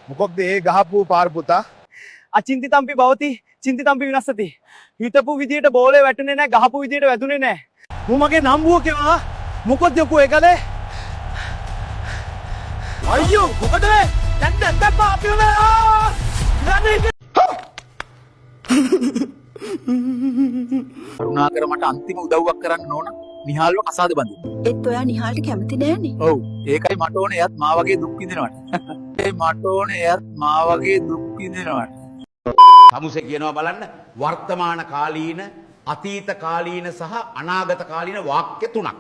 මොකක්ද ඒ ගහපු පාර පුතා? අචින්තිතම්පි භවති චින්තිතම්පි විනස්සති. හිතපු විදියට බෝලේ වැටුනේ නැහැ, ගහපු විදියට වැදුනේ නැහැ. මු මගේ නම්බුව කෙනා මොකද යකෝ ඒකලේ? අයියෝ මොකද? දැන් පාපි වෙනවා. කරුණාකර මට අන්තිම උදව්වක් කරන්න ඕන. නිහාල්ව කසාද බඳින්න. ඒත් ඔයා නිහාල්ට කැමති නෑනේ. ඔව්. ඒකයි මට ඕනේ එයත් මා වගේ දුක් විඳිනවට. ඒ මට ඕනේ එයත් මා වගේ දුක් විඳිනවට. තමුසේ කියනවා බලන්න වර්තමාන කාලීන, අතීත කාලීන සහ අනාගත කාලීන වාක්‍ය තුනක්.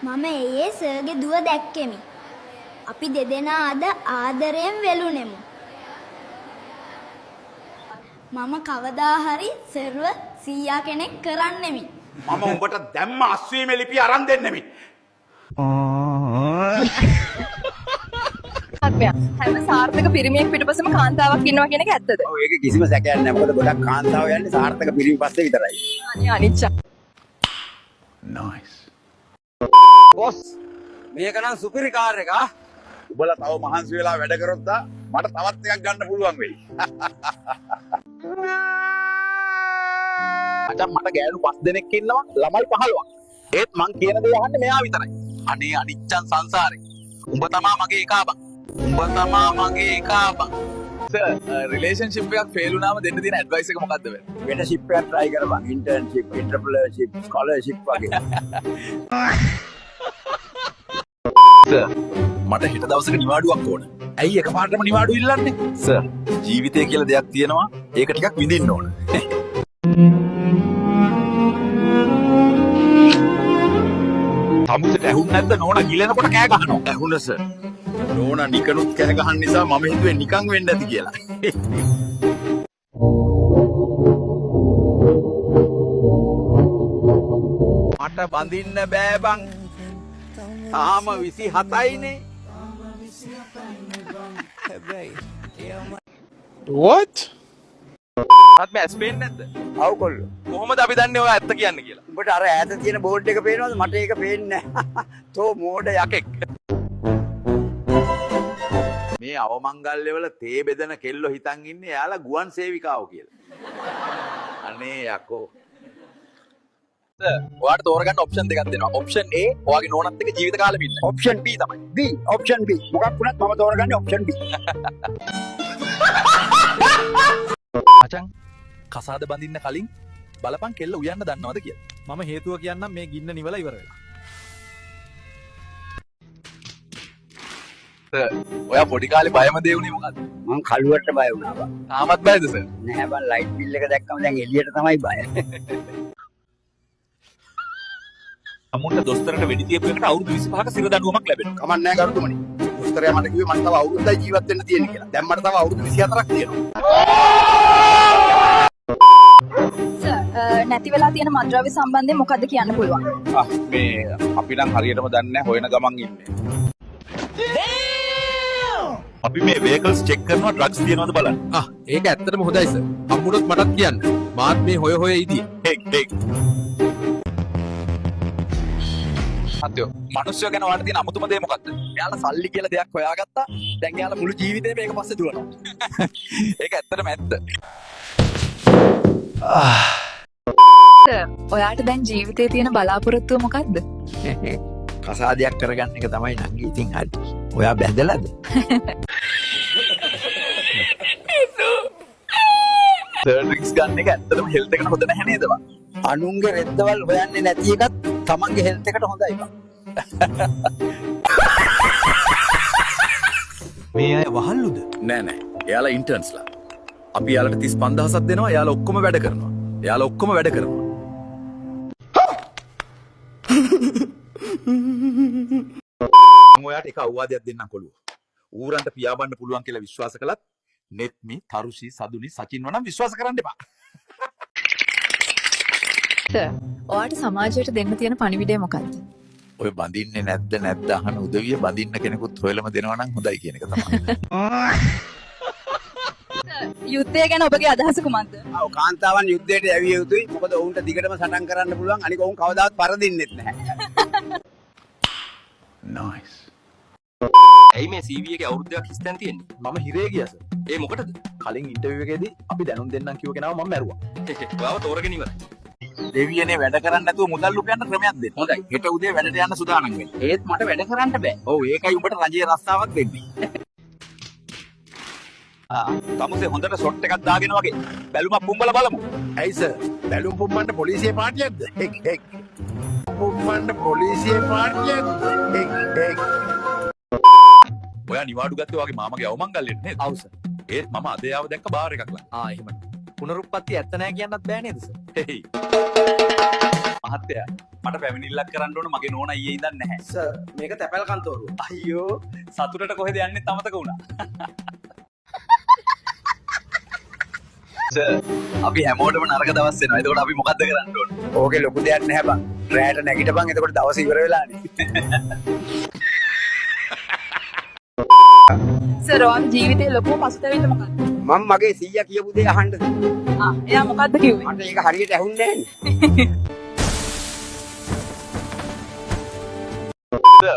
මම ඒ සර්ගේ දුව දැක්කෙමි. අපි දෙදෙනා අද ආදරයෙන් වෙලුනෙමු. මම කවදා හරි සර්ව සීයා කෙනෙක් කරන්නෙමි. මම උඹට දැම්ම අස්වීමේ ලිපිය අරන් දෙන්නෙමි. හැම සාර්ථක පිරිමියෙක් පිටුපසම කාන්තාවක් ඉන්නවා කියන එක ඇත්තද? ඔව් ඒක කිසිම සැකයක් නැහැ. මොකද ගොඩක් කාන්තාවෝ යන්නේ සාර්ථක පිරිමි පස්සේ විතරයි. අනේ අනිච්චා. නයිස්. බොස් මේක නම් සුපිරි කාර් එක. උඹලා තව මහන්සි වෙලා වැඩ කරොත් මට තවත් එකක් ගන්න පුළුවන් වෙයි. අචා මට ගෑනු 5 දෙනෙක් ඉන්නවා, ළමයි 15ක්. ඒත් මං කියන දේ අහන්නේ මෙයා විතරයි. අනේ අනිච්චන් සංසාරේ. උඹ තමා මගේ එකාබන්. උඹ තමා මගේ එකාබන්. සර් රිලේෂන්ෂිප් එකක් ෆේල් වුණාම දෙන්න තියෙන ඇඩ්වයිස් එක මොකක්ද වෙන්නේ? වෙන ෂිප් එකක් try කරපන්. ඉන්ටර්න්ෂිප්, එන්ටර්ප්‍රෙනර්ෂිප්, ස්කෝලර්ෂිප් වගේ. සර් මට හෙට දවසක නිවාඩුවක් ඕන. ඇයි එකපාරටම නිවාඩු ඉල්ලන්නේ? සර් ජීවිතය කියලා දෙයක් තියෙනවා. ඒක ටිකක් විඳින්න ඕන. තමුසට ඇහුන්නේ නැද්ද නෝනා ගිලෙනකොට කෑ ගහනවා. ඇහුණා සර්. නෝනා නිකනුත් කෑ ගහන නිසා මම හිතුවේ නිකන් වෙන්න ඇති කියලා. මට බඳින්න බෑ බං. තාම 27යිනේ. what? ආත්ම ඇස් පේන්නේ නැද්ද? ආව කොල්ලෝ. කොහොමද අපි දන්නේ ඔය ඇත්ත කියන්නේ කියලා? උඹට අර ඈත තියෙන බෝඩ් එක පේනවද? මට ඒක පේන්නේ නැහැ. තෝ මෝඩ යකෙක්. මේ අවමංගල්‍ය වල තේ බෙදන කෙල්ලෝ හිතන් ඉන්නේ යාලා ගුවන් සේවිකාවෝ කියලා. අනේ යකෝ. ඔයාට තෝරගන්න ඔප්ෂන් දෙකක් දෙනවා. ඔප්ෂන් A ඔයාගේ නෝනත් එක්ක ජීවිත කාලෙම ඉන්න. ඔප්ෂන් B තමයි. B option B. මොකක් වුණත් මම තෝරගන්නේ ඔප්ෂන් B. අචං කසාද බඳින්න කලින් බලපන් කෙල්ල උයන්න දන්නවද කියලා. මම හේතුව කියන්නම් මේ ගින්න නිවලා ඉවර වෙලා. ඔයා පොඩි කාලේ බයම දේ උනේ මොකද්ද? මං කළුවට බය වුණා බං. තාමත් බයද සර්? නෑ බං ලයිට් බිල් එක දැක්කම දැන් එළියට තමයි බය. අමුන්ට දොස්තරට වෙඩි තියපු එකට අවුරුදු 25ක සිර දඬුවමක් ලැබෙනවා. කමක් නෑ ගරුතුමනි. දොස්තරයා මට කිව්වේ මට තව අවුරුද්දයි ජීවත් වෙන්න තියෙන්නේ කියලා. දැන් මට තව අවුරුදු 24ක් තියෙනවා. නැති වෙලා තියෙන මත්ද්‍රව්‍ය සම්බන්ධයෙන් මොකද්ද කියන්න පුළුවන්? මේ අපි නම් හරියටම දන්නේ නැහැ හොයන ගමන් ඉන්නේ. අපි මේ vehicles check කරනවා drugs තියනවද බලන්න. ඒක ඇත්තටම හොඳයි සර්. අම්මුණොත් මටත් කියන්න. මාත් මේ හොය ඉදී. හෙක්. අතෝ මිනිස්සු ගැන වාට තියෙන අමුතුම දේ මොකද්ද? එයාලා සල්ලි කියලා දෙයක් හොයාගත්තා. දැන් එයාලා මුළු ජීවිතේම ඒක පස්සේ දුවනවා. ඒක ඇත්තටම ඇත්ත. ඔයාට දැන් ජීවිතේ තියෙන බලාපොරොත්තුව මොකද්ද? කසාදයක් කරගන්න එක තමයි නංගි. ඉතින් හරි. ඔයා බැඳලාද? සර්වික්ස් ගන්න එක ඇත්තටම හෙල්ත් එකට හොඳ නැහැ නේද බං? අනුන්ගේ රෙද්දවල් හොයන්නේ නැති එකත් තමන්ගේ හෙල්ත් එකට හොඳයි බං. මේ අය වහල්ලුද? නෑ. එයාලා ඉන්ටර්න්ස්ලා. අපි යාලට 35000ක් දෙනවා. එයාලා ඔක්කොම වැඩ කරනවා. ඔයාට එක අවවාදයක් දෙන්නම් කොළුව. ඌරන්ට පියාඹන්න පුළුවන් කියලා විශ්වාස කළත් නෙත්මි, තරුෂි, සදුනි, සචින්ව නම් විශ්වාස කරන්න එපා. ඔයාට සමාජයට දෙන්න තියෙන පණිවිඩය මොකක්ද? ඔය බඳින්නේ නැද්ද අහන උදවිය බඳින්න කෙනෙකුත් හොයලම දෙනවා නම් හොඳයි කියන එක තමයි. යුද්ධය ගැන ඔබගේ අදහස කුමක්ද? ආව කාන්තාවන් යුද්ධයට යවිය යුතුයි. මොකද ඔවුන්ට දිගටම සටන් කරන්න පුළුවන්. අනික ඔවුන් කවදාවත් පරදින්නෙත් නැහැ. Nice. ඇයි මේ CV එකේ අවුරුද්දක් හිස්තැන් තියෙන්නේ? මම හිරේ ගියා සර්. ඒ මොකටද? කලින් ඉන්ටර්විව් එකේදී අපි දැනුම් දෙන්නම් කිව්ව කෙනාව මම මැරුවා. ඔයාව තෝරගෙන ඉවරයි. දෙවියනේ වැඩ කරන්න නැතුව මුදල් උපයන්න ක්‍රමයක් දෙන්න. හොඳයි. හෙට උදේ වැඩට යන්න සූදානම් වෙන්න. ඒත් මට වැඩ කරන්න බෑ. ඔව් ඒකයි උඹට රජයේ රස්සාවක් දෙන්නේ. තමුසේ හොඳට ෂොට් එකක් දාගෙන වගේ බැලුමක් පුම්බලා බලමු. ඇයි සර් බැලුම් පුම්මන්න පොලිසිය පාටියක්ද එක් පුම්මන්න පොලිසිය පාටියක්ද එක් ඔයා නිවාඩු ගත්තේ වගේ මාමගේ අවමංගල්‍යෙට නේද? ඔව් සර්. ඒත් මම අද යාව දැක්ක බාර් එකක් ලා. එහෙම. පුනරුත්පත්ති ඇත්ත නැහැ කියන්නත් බෑ නේද සර්? හේයි. මහත්තයා මට පැමිණිල්ලක් කරන්න ඕන මගේ නෝනා ඊයේ ඉඳන් නැහැ. සර් මේක තැපැල් කන්තෝරුව. අයියෝ සතුටට කොහෙද යන්නේ අමතක වුණා. අපි හැමෝටම නරක දවස් වෙනවා. එතකොට අපි මොකද්ද කරන්න ඕන? ඕකේ ලොකු දෙයක් නැහැ බං රැයට නැගිටපන් එතකොට දවස ඉවර වෙලානේ සර් ඔයාගේ ජීවිතේ ලොකුම පසුතැවිල්ල මොකක්ද? මම මගේ සීයා කියපු දේ අහන්නද එයා මොකද්ද කිව්වේ? මට ඒක හරියට ඇහුන්නේ නැහැ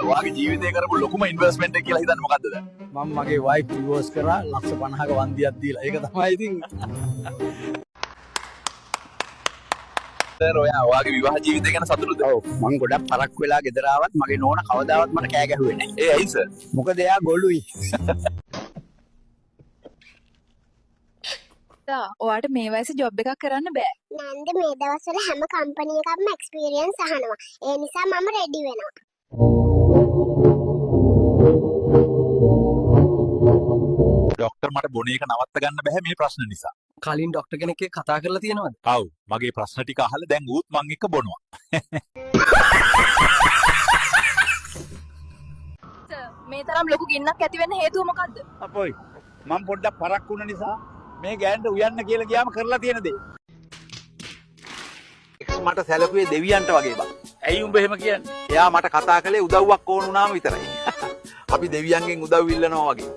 ඔයාගේ ජීවිතේ කරපු ලොකුම ඉන්වෙස්ට්මන්ට් එක කියලා හිතන්නේ මොකද්ද දැන්? මම මගේ වයිෆ් ඩිවෝස් කරා ලක්ෂ 50ක වන්දියක් දීලා. ඒක තමයි ඉතින් සර් ඔයාගේ විවාහ ජීවිතය ගැන සතුටුද? ඔව් මම ගොඩක් පරක් වෙලා ගෙදර ආවත් මගේ නෝනා කවදාවත් මට කෑ ගැහුවේ නැහැ ඒ ඇයි සර්? මොකද එයා ගොළුයි ඔයාට මේ වයසේ ජොබ් එකක් කරන්න බෑ. නන්ද මේ දවස්වල හැම කම්පැනි එකක්ම එක්ස්පීරියන්ස් අහනවා. ඒ නිසා මම රෙඩි වෙනවා. ડોක්ටර් මට බොන එක නවත්ත ගන්න බෑ මේ ප්‍රශ්න නිසා. කලින් ડોක්ටර් කෙනෙක් එක්ක කතා කරලා තියෙනවද? ඔව් මගේ ප්‍රශ්න ටික අහලා දැන් ඌත් මං එක්ක බොනවා. මේ තරම් ලොකු ගින්නක් ඇති වෙන්න හේතුව මොකද්ද? අපොයි මම පොඩ්ඩක් පරක් වුණ නිසා මේ ගෑනට උයන්න කියලා ගියාම කරලා තියෙන දේ. මට සැලකුවේ දෙවියන්ට වගේ බං. ඇයි උඹ එහෙම කියන්නේ? එයා මට කතා කළේ උදව්වක් ඕන වුණාම විතරයි. අපි දෙවියන්ගෙන් උදව් ඉල්ලනවා වගේ.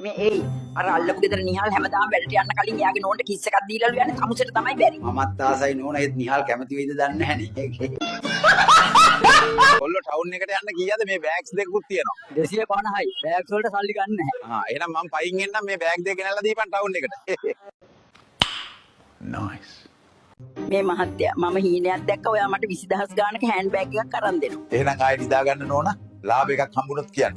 මේ එයි අර අල්ලපු ගෙදර නිහාල් හැමදාම වැඩට යන්න කලින් එයාගේ නෝන්ට කිස් එකක් දීලාලු යන්නේ තමුසෙට තමයි බැරි. මමත් ආසයි නෝන ඒත් නිහාල් කැමති වෙයිද දන්නේ නැහැ නේ. කොල්ලෝ ටවුන් එකට යන්න කීයද මේ බෑග්ස් දෙකකුත් තියෙනවා. 250යි. බෑග්ස් වලට සල්ලි ගන්න නැහැ. එහෙනම් මම පයින් එන්නම් මේ බෑග් දෙක ගෙනල්ලා දීපන් ටවුන් එකට. නයිස්. මේ මහත්තයා මම හීනයක් දැක්ක ඔයා මට 20000 ගානක හෑන්ඩ් බෑග් එකක් අරන් දෙනවා. එහෙනම් ආයෙ නිදා ගන්න නෝන ලාභ එකක් හම්බුනොත් කියන්න.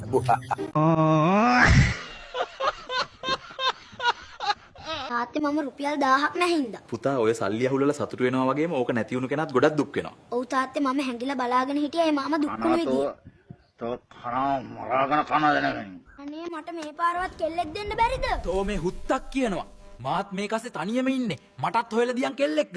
තාත්තේ මම රුපියල් 1000ක් නැහින්දා. පුතා ඔය සල්ලි අහුලලා සතුටු වෙනවා වගේම ඕක නැති වුණු කෙනාත් ගොඩක් දුක් වෙනවා. ඔව් තාත්තේ මම හැංගිලා බලාගෙන හිටියා ඒ මාමා දුක් වෙන විදිය. තව කනවා මරාගෙන කනවා දැනගන්න. අනේ මට මේ පාරවත් කෙල්ලෙක් දෙන්න බැරිද? තෝ මේ හුත්තක් කියනවා. මාත් මේකසේ තනියම ඉන්නේ. මටත් හොයලා දියන් කෙල්ලෙක්ද?